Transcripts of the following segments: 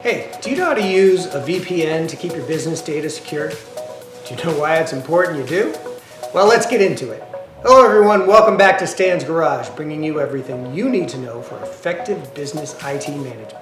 Hey, do you know how to use a VPN to keep your business data secure? Do you know why it's important you do? Well, let's get into it. Hello everyone, welcome back to Stan's Garage, bringing you everything you need to know for effective business IT management.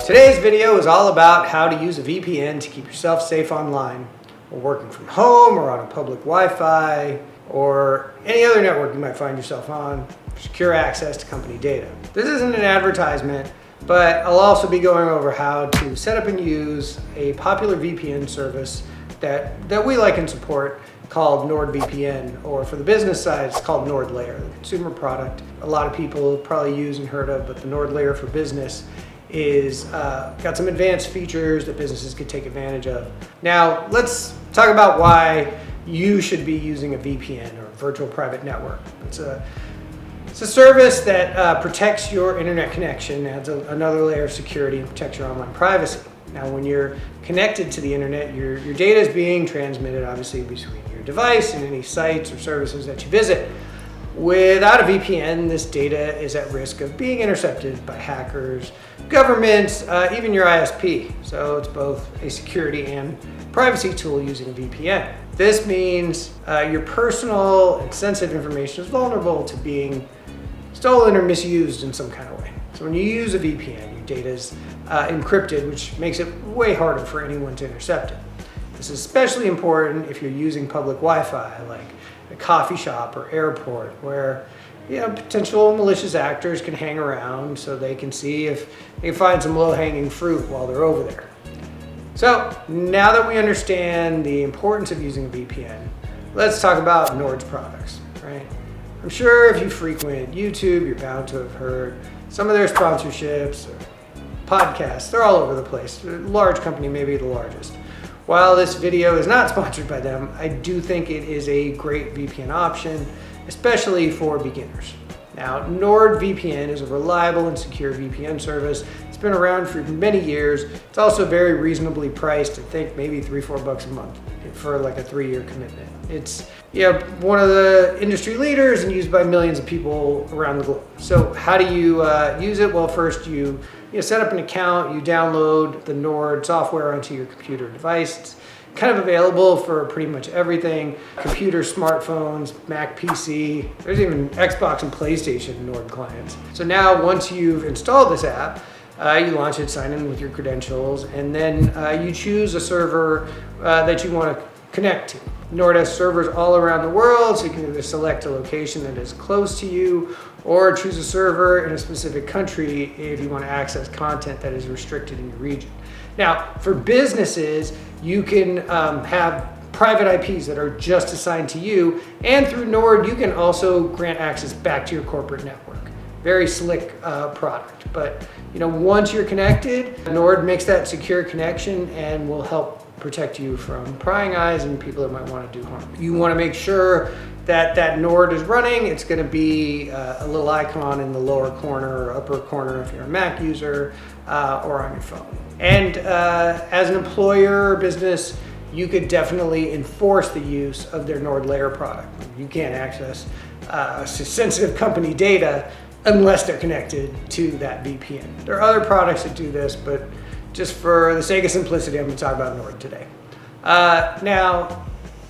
Today's video is all about how to use a VPN to keep yourself safe online, or working from home, or on a public Wi-Fi, or any other network you might find yourself on, for secure access to company data. This isn't an advertisement, but I'll also be going over how to set up and use a popular VPN service that we like and support called NordVPN, or for the business side, it's called NordLayer, the consumer product a lot of people probably use and heard of, but the NordLayer for business is got some advanced features that businesses could take advantage of. Now, let's talk about why you should be using a VPN, or a virtual private network. It's a service that protects your internet connection, adds another layer of security, and protects your online privacy. Now, when you're connected to the internet, your data is being transmitted, obviously, between your device and any sites or services that you visit. Without a VPN, this data is at risk of being intercepted by hackers, governments, even your ISP. So it's both a security and privacy tool using a VPN. This means your personal and sensitive information is vulnerable to being stolen or misused in some kind of way. So when you use a VPN, your data is encrypted, which makes it way harder for anyone to intercept it. This is especially important if you're using public Wi-Fi, like a coffee shop or airport, where potential malicious actors can hang around so they can see if they can find some low-hanging fruit while they're over there. So now that we understand the importance of using a VPN, let's talk about Nord's products, right? I'm sure if you frequent YouTube, you're bound to have heard some of their sponsorships or podcasts. They're all over the place. A large company, maybe the largest. While this video is not sponsored by them, I do think it is a great VPN option, especially for beginners. Now, NordVPN is a reliable and secure VPN service. It's been around for many years. It's also very reasonably priced. I think maybe $3-4 a month for like a 3-year commitment. It's one of the industry leaders and used by millions of people around the globe. So how do you use it? Well, first you set up an account, you download the Nord software onto your computer device. It's kind of available for pretty much everything: computers, smartphones, Mac, PC. There's even Xbox and PlayStation Nord clients. So now once you've installed this app, you launch it, sign in with your credentials, and then you choose a server that you want to connect to. Nord has servers all around the world, so you can either select a location that is close to you or choose a server in a specific country if you want to access content that is restricted in your region. Now, for businesses, you can have private IPs that are just assigned to you, and through Nord, you can also grant access back to your corporate network. Very slick product, but once you're connected, Nord makes that secure connection and will help protect you from prying eyes and people that might want to do harm. You want to make sure that Nord is running. It's going to be a little icon in the lower corner or upper corner if you're a Mac user or on your phone. And as an employer or business, you could definitely enforce the use of their NordLayer product. You can't access sensitive company data unless they're connected to that VPN. There are other products that do this, but just for the sake of simplicity, I'm going to talk about Nord today. Now,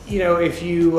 if you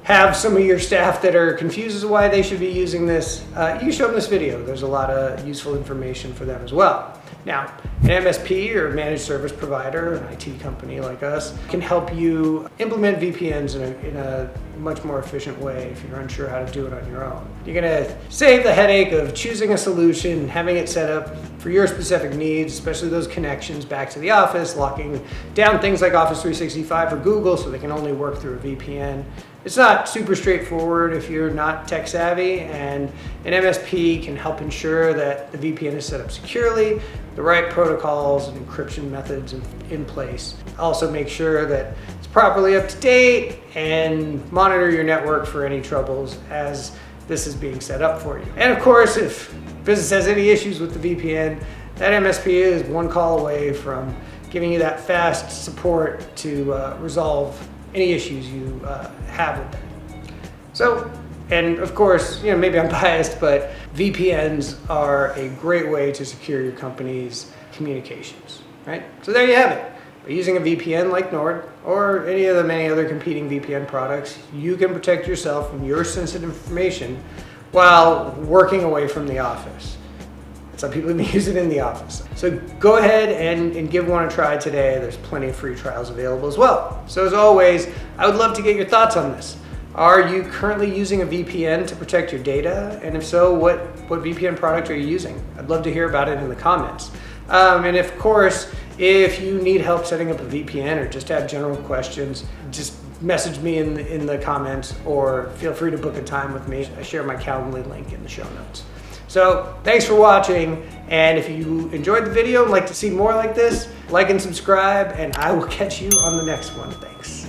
have some of your staff that are confused as to why they should be using this, you can show them this video. There's a lot of useful information for them as well. Now, an MSP or managed service provider, an IT company like us, can help you implement VPNs in a much more efficient way if you're unsure how to do it on your own. You're going to save the headache of choosing a solution, having it set up for your specific needs, especially those connections back to the office, locking down things like Office 365 or Google so they can only work through a VPN. It's not super straightforward if you're not tech savvy, and an MSP can help ensure that the VPN is set up securely, the right protocols and encryption methods in place. Also make sure that it's properly up to date and monitor your network for any troubles as this is being set up for you. And of course, if business has any issues with the VPN, that MSP is one call away from giving you that fast support to resolve any issues you have with them. So And of course, maybe I'm biased, but VPNs are a great way to secure your company's communications, right? So there you have it. By using a VPN like Nord or any of the many other competing VPN products, you can protect yourself and your sensitive information while working away from the office. Some people even use it in the office. So go ahead and give one a try today. There's plenty of free trials available as well. So as always, I would love to get your thoughts on this. Are you currently using a VPN to protect your data? And if so, what VPN product are you using? I'd love to hear about it in the comments. And of course, if you need help setting up a VPN or just have general questions, just message me in the comments or feel free to book a time with me. I share my Calendly link in the show notes. So thanks for watching, and if you enjoyed the video and like to see more like this, like and subscribe, and I will catch you on the next one. Thanks.